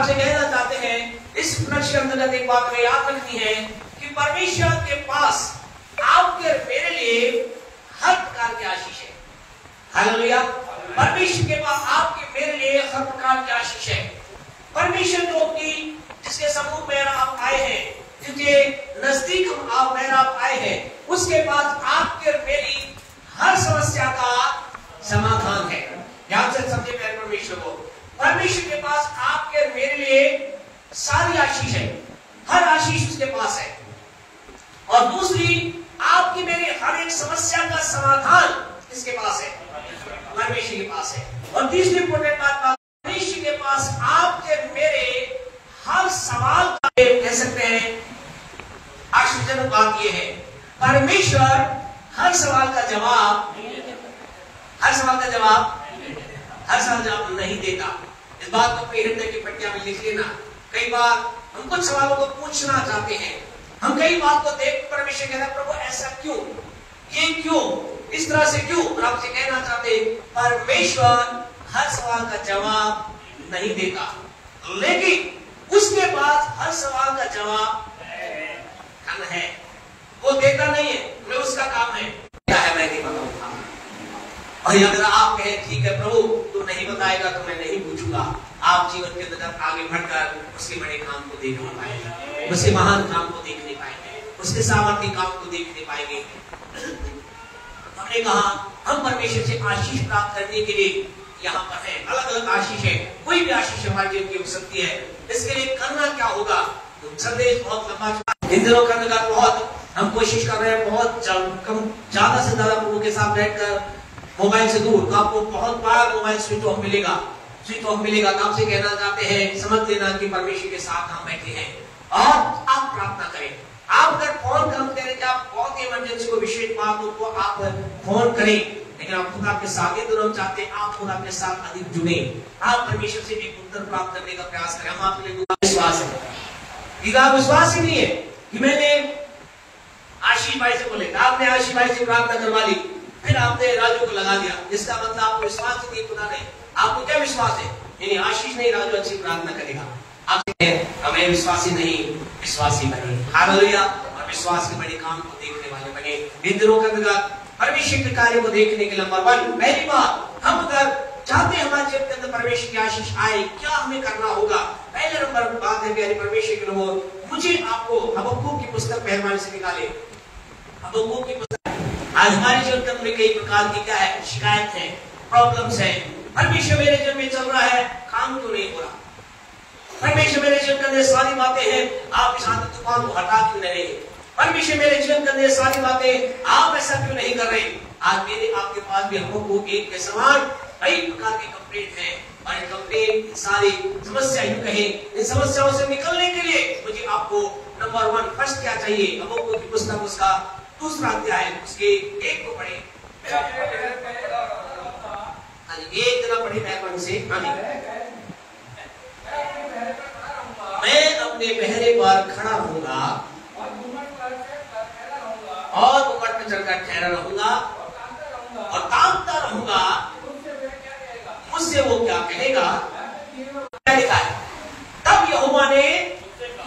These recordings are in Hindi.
आपसे कहना चाहते हैं इस लक्ष्य के अंतर्गत एक बात हमें याद रखनी है कि परमेश्वर के पास आपके मेरे लिए हर प्रकार की आशीष है। हालेलुया। परमेश्वर के पास आपके मेरे लिए हर प्रकार की आशीष है। परमेश्वर जो कि जिसके समूह में आप आए हैं, जिसके नजदीक हम आप में आप आए हैं, उसके पास आपके मेरी हर समस्या का समाधान है। ध्यान से समझे मेरे परमेश्वर को। परमेश्वर के पास आपके मेरे लिए सारी आशीष है, हर आशीष उसके पास है। और दूसरी, आपकी मेरी हर एक समस्या का समाधान किसके पास है? परमेश्वर के पास है। और तीसरी इंपॉर्टेंट बात, परमेश्वर के पास आपके मेरे हर सवाल का, कह सकते हैं आश्चर्यजनक बात यह है, परमेश्वर हर सवाल का जवाब नहीं देता। इस बात को अपने हृदय की पट्टिया में लिख लेना। कई बार हम कुछ सवालों को पूछना चाहते हैं, हम कई बात को देख परमेश्वर कहता है प्रभु ऐसा क्यों, ये क्यों, इस तरह से क्यों? और आपसे कहना चाहते परमेश्वर हर सवाल का जवाब नहीं देता, लेकिन उसके पास हर सवाल का जवाब है। वो देता नहीं है, मैं उसका काम है क्या है मैं नहीं बताऊंगा। और अगर आप कहें ठीक है प्रभु तू नहीं बताएगा तो मैं नहीं पूछूंगा, आप जीवन के अंदर आगे बढ़कर उसके बड़े काम को देख नहीं पाएंगे, उसके महान काम को देख नहीं पाएंगे, उसके सामर्थ्य काम को देख नहीं पाएंगे। हमने कहा हम परमेश्वर से आशीष प्राप्त करने के लिए यहाँ पर है। अलग अलग आशीष है, कोई भी आशीष हमारे जीवन की हो सकती है। इसके लिए करना क्या होगा? तो संदेश बहुत लंबा इन दिनों करने का बहुत हम कोशिश कर रहे हैं, बहुत ज्यादा से ज्यादा प्रभु के साथ बैठकर मोबाइल से दूर। तो आपको बहुत बार मोबाइल स्विच ऑफ मिलेगा। तो आपसे कहना चाहते हैं समझ लेना कि परमेश्वर के साथ हम बैठे हैं और आप प्रार्थना करें। आप अगर फोन काम करें, आप बहुत इमरजेंसी को विशेष बात हो तो आप फोन करें, लेकिन आप खुदा के साथ हम चाहते हैं आप खुदा के साथ अधिक जुड़े, आप परमेश्वर से भी उत्तर प्राप्त करने का प्रयास करें। हम आपके लिए विश्वास है, विश्वास ही नहीं है कि मैंने आशीष भाई से बोले, आपने आशीष भाई से प्रार्थना करवा ली, फिर आपने राजू को लगा दिया, जिसका मतलब आपको विश्वास ही नहीं खुदा ने। आपको क्या विश्वास है? यानी आशीष नहीं, राजू अच्छी प्रार्थना करेगा। आप हमें विश्वासी नहीं, विश्वासी बने। हालेलुया। और विश्वास के बड़े काम को देखने वाले बने। इन दिनों का परमेश्वर के कार्य को देखने के नंबर 1 पहली बात, हम अगर चाहते हैं हमारे जीवन के अंदर परमेश्वर की आशीष आए, क्या हमें करना होगा? पहले नंबर बात है प्यारे परमेश्वर के लोगों, मुझे आपको हबक्कुक की पुस्तक मेहरबानी से निकाले। हबक्कुक की पुस्तक। आज हमारे जीवन में कई प्रकार की क्या है? शिकायत है, प्रॉब्लम्स है। परमेश्वर मेरे जीवन में चल रहा है, काम क्यों नहीं हो रहा? परमेश्वर मेरे जीवन के अंदर सारी बातें हैं, आप इस आंधी तूफान को हटा क्यों नहीं रहे? परमेश्वर मेरे जीवन के अंदर सारी बातें, आप ऐसा क्यों नहीं कर रहे? आज मेरे आपके पास भी हबक्कुक एक के समान कई प्रकार की कंप्लेंट है, और कंप्लेंट सारी समस्या यूं कहें, इन समस्याओं से निकलने के लिए मुझे आपको नंबर 1 फर्स्ट क्या चाहिए? हबक्कुक की पुस्तक उसका दूसरा अध्याय है, उसके 1 को पढ़े। एक जना पढ़े मेहरबानी से। मैं अपने पहरे पर खड़ा रहूंगा और ऊपर पर चढ़कर ठहरा रहूंगा और ताकता रहूंगा, मुझसे वो क्या कहेगा? क्या लिखा है? तब यहोवा ने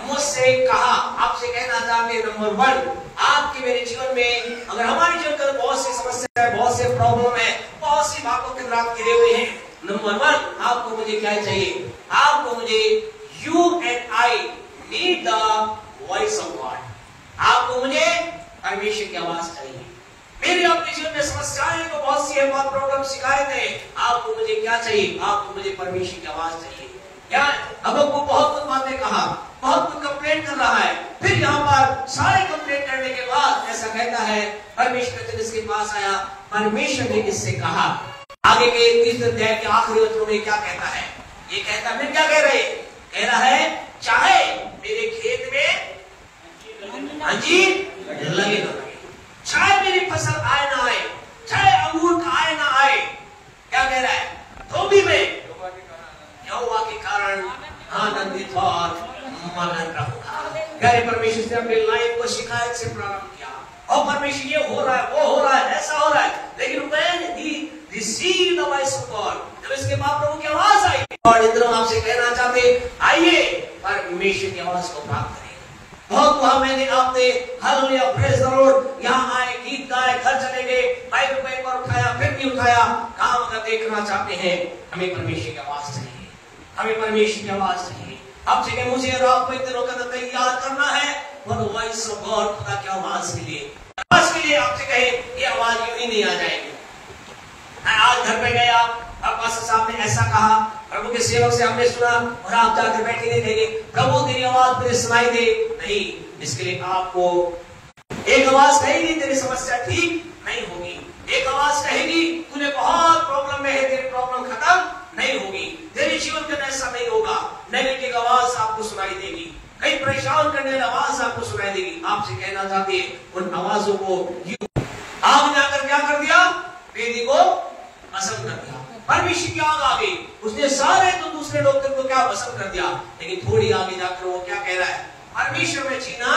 मुझसे कहा। आपसे कहना चाहते हैं नंबर 1, आपके मेरे जीवन में अगर हमारे जीवन में बहुत सी समस्या है, बहुत से प्रॉब्लम है, बहुत सी बातों के साथ घिरे हुए हैं, नंबर 1 आपको मुझे क्या चाहिए? आपको मुझे you and I need the voice of God. आपको मुझे परमेश्वर की आवाज चाहिए। मेरे अपने जीवन में समस्याएं तो बहुत सी है, बहुत प्रॉब्लम शिकायत है, आपको मुझे क्या चाहिए? आपको मुझे परमेश्वर की आवाज चाहिए। क्या अब आपको बहुत कुछ बातें कहा, बहुत कुछ कंप्लेंट कर रहा है, फिर यहाँ पर सारे कंप्लेंट करने के बाद ऐसा कहता है परमेश्वर इसके पास आया, परमेश्वर ने इससे कहा। आगे के 30 अध्याय के आखिरी वचनों में क्या कहता है? ये कहता है, क्या कह रहे? कह रहा है चाहे मेरे खेत में अंजीर लगे ना लगे, चाहे मेरी फसल आए ना आए, चाहे अंगूर का आए ना आए, क्या कह रहा है? तो भी मैं यहोवा के कारण आनंदित और मगन रहूंगा। प्यारे परमेश्वर से अपने लाइफ को शिकायत से प्रारंभ किया, और परमेश्वर ये हो रहा है, वो हो रहा है, ऐसा हो रहा है, लेकिन when he received the voice of God, जब इसके बाद प्रभु की आवाज आई और इन दिनों आपसे कहना चाहते, आइए परमेश्वर की आवाज को प्राप्त करें। बहुत वहां मैंने आपने हालेलुया प्रेज द लॉर्ड, यहाँ आए, गीत गाए, घर चले गए, बाइबल को एक बार उठाया, फिर भी उठाया। काम अगर देखना चाहते हैं, हमें परमेश्वर की आवाज चाहिए, हमें परमेश्वर की आवाज चाहिए। आपसे कहे, मुझे और आपको इन दिनों का तैयार करना है for the voice of God, खुदा की आवाज के लिए। आवाज के लिए आपसे कहे, ये आवाज यूं ही नहीं आ जाएगी। आज घर पे गए आप, पास्टर साहब ने ऐसा कहा, प्रभु के सेवक से हमने सुना, और आप जाकर बैठे नहीं कहेंगे प्रभु तेरी आवाज मुझे सुनाई दे, नहीं। इसके लिए आपको एक आवाज कहेगी तेरी समस्या ठीक नहीं होगी, एक आवाज कहेगी तूने बहुत प्रॉब्लम में है, तेरी प्रॉब्लम खत्म नहीं होगी, तेरे जीवन के अंदर ऐसा नहीं होगा। नेगेटिव आवाज आपको सुनाई देगी, कई परेशान करने वाली आवाज आपको सुनाई देगी। आपसे कहना चाहते हैं उन आवाजों को आपने आकर क्या कर दिया, वेदी को भस्म कर दिया। परमेश्वर की आग आ गई, उसने सारे तो दूसरे लोग को क्या भस्म कर दिया। लेकिन थोड़ी आगे जाकर वो क्या कह रहा है, परमेश्वर में जीना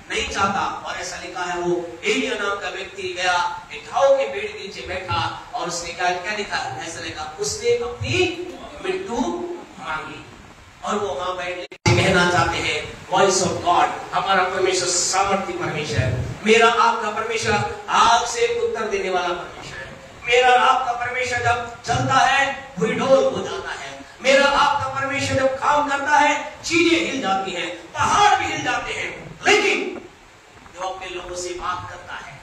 नहीं चाहता। और ऐसा लिखा है, वो एलिया नाम का व्यक्ति गया, एक ढाऊ के पेड़ के नीचे बैठा, और उसने क्या लिखा, ऐसा लिखा, उसने अपनी मृत्यु मांगी। और वो वहां बैठ कहना चाहते हैं, वॉइस ऑफ गॉड, हमारा परमेश्वर सामर्थ्य परमेश्वर है। मेरा आपका परमेश्वर आग से उत्तर देने वाला परमेश्वर है। मेरा आपका परमेश्वर जब चलता है भूरी ढोल हो जाता है। मेरा आपका परमेश्वर जब काम करता है चीजें हिल जाती हैं, पहाड़ भी हिल जाते हैं। लेकिन जो अपने लोगों से बात करता है,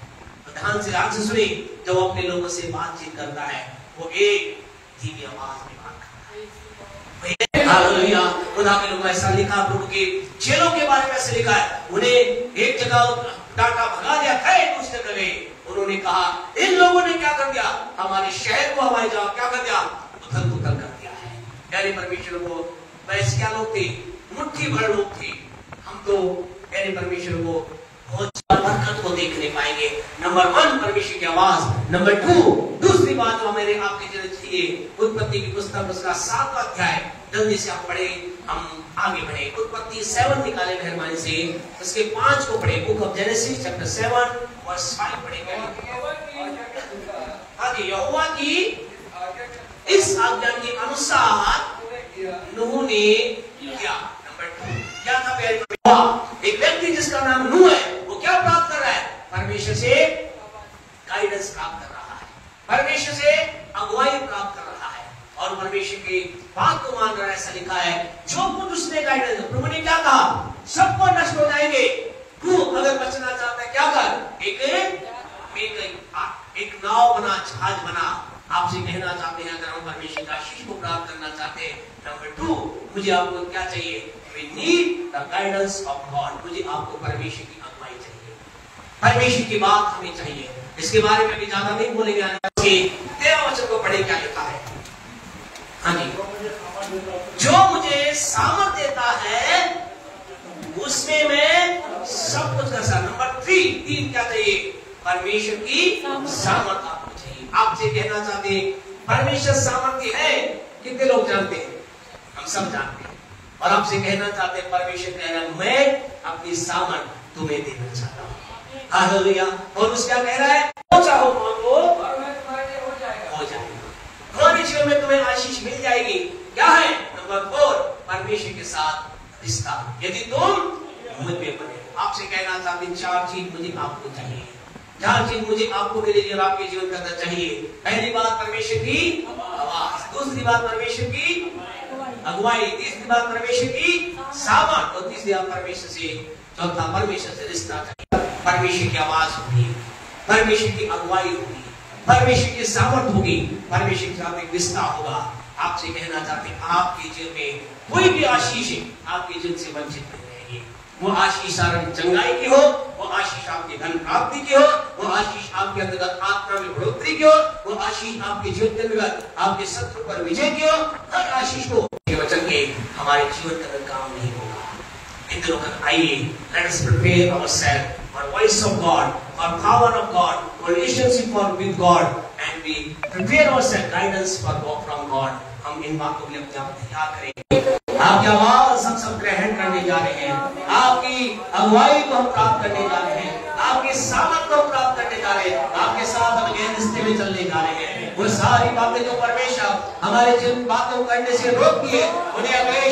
तो ध्यान से आज सुनिए, जब अपने लोगों से बातचीत करता है, वो एक धीमी आवाज में बात करता है। हालेलुया, खुदा के लोग ऐसा लिखा, प्रभु के चेलों के बारे में ऐसे लिखा है, उन्हें एक जगह डांटा, भगा दिया, दूसरी जगह गए। उन्होंने कहा, इन लोगों ने क्या कर दिया, हमारे शहर को हमारी जगह क्या कर दिया, उथल पुथल कर दिया है। प्यारे परमेश्वर को वैसे क्या लोग थे, मुट्ठी भर लोग थे। हम तो प्यारे परमेश्वर को बहुत बरकत को देखने पाएंगे। नंबर 1 परमेश्वर की आवाज। नंबर 2 दूसरी बात जो मेरे आपके जरूर चाहिए, उत्पत्ति की पुस्तक उसका 7वां अध्याय, जल्दी से आप पढ़े, हम आगे बढ़े। उत्पत्ति 7 निकाले मेहरबानी से, उसके 5 को पढ़े। Book of Genesis chapter 7 verse 5 पढ़ेंगे। हाँ जी, यहोवा की इस आज्ञा के अनुसार नूह ने किया। नंबर 2 क्या था प्यारे, एक व्यक्ति जिसका नाम नूह है, वो क्या प्राप्त कर रहा है, परमेश्वर से गाइडेंस प्राप्त कर रहा है, परमेश्वर से अगुवाई प्राप्त कर रहा है, और परमेश्वर की बात को मान रहा है। ऐसा लिखा है, जो कुछ उसने गाइडेंस, प्रभु ने क्या कहा, सबको नष्ट हो जाएंगे, तू अगर बचना चाहता है क्या कर, एक नाव बना, जहाज बना। आपसे कहना चाहते हैं, अगर हम परमेश्वर की आशीष को प्राप्त करना चाहते हैं, नंबर 2 मुझे आपको क्या चाहिए, we need the guidance of God। मुझे आपको परमेश्वर की अगुवाई चाहिए, परमेश्वर की बात हमें चाहिए। इसके बारे में भी ज्यादा नहीं बोलेंगे। 13 वचन को पढ़े, क्या लिखा है। हाँ जी, जो मुझे सामर्थ देता है उसमें मैं सब कुछ कर सकता। नंबर 3 क्या चाहिए, परमेश्वर की सामर्थ आपको चाहिए। आपसे कहना चाहते हैं, परमेश्वर सामर्थ्य है, कितने लोग जानते हैं, हम सब जानते हैं। और आपसे कहना चाहते हैं, परमेश्वर कह रहा है, मैं अपनी सामर्थ तुम्हें देना चाहता हूँ। हालेलुया। और उसका कह रहा है, जो चाहो मांगो और मैं तुम्हारे लिए हो जाएगा। तुम्हारे जीवन में तुम्हें आशीष मिल जाएगी। क्या है, नंबर 4 परमेश्वर के साथ रिश्ता, यदि तुम मुझ में बने। आपसे कहना चाहते हैं, 4 चीज मुझे आपको चाहिए, 4 चीज मुझे आपको मेरे जीवन, आपके जीवन करना चाहिए। पहली बात परमेश्वर की आवाज, दूसरी बात परमेश्वर की अगुवाई, तीसरी बात परमेश्वर की सामर्थ, और तीसरी बात परमेश्वर से, चौथा परमेश्वर से रिश्ता चाहिए। परमेश्वर की आवाज होगी, परमेश्वर की अगुवाई होगी, परमेश्वर की सामर्थ होगी, परमेश्वर के साथ एक रिश्ता होगा। आपसे कहना चाहते हैं, आपके जीवन में कोई भी आशीष आपके जीवन से वंचित नहीं रहेगी। वो आशीष चंगाई की हो, वो आशीष आपके धन प्राप्ति की हो, वो आशीष आपके अंतर्गत आत्मा में बढ़ोतरी की हो, वो आशीष आपके जीवन के अंतर्गत आपके शत्रु पर विजय की हो। हर आशीष को वचन के हमारे जीवन के अंदर काम नहीं होगा। इन दिनों तक आइए, let us prepare ourselves for voice of God, for power of God, for relationship with God, and we prepare ourselves guidance from God। हम इन बातों के लिए अपने आप तैयार करेंगे। आपकी आवाज हम सब ग्रहण करने जा रहे हैं, आपकी अगुवाई को हम प्राप्त करने जा रहे हैं, आपकी सामर्थ को हम प्राप्त करने जा रहे हैं, आपके साथ हम गहन रिश्ते में चलने जा रहे हैं। वो सारी बातें जो परमेश्वर हमारे जिन बातों करने से रोकती है, उन्हें अगले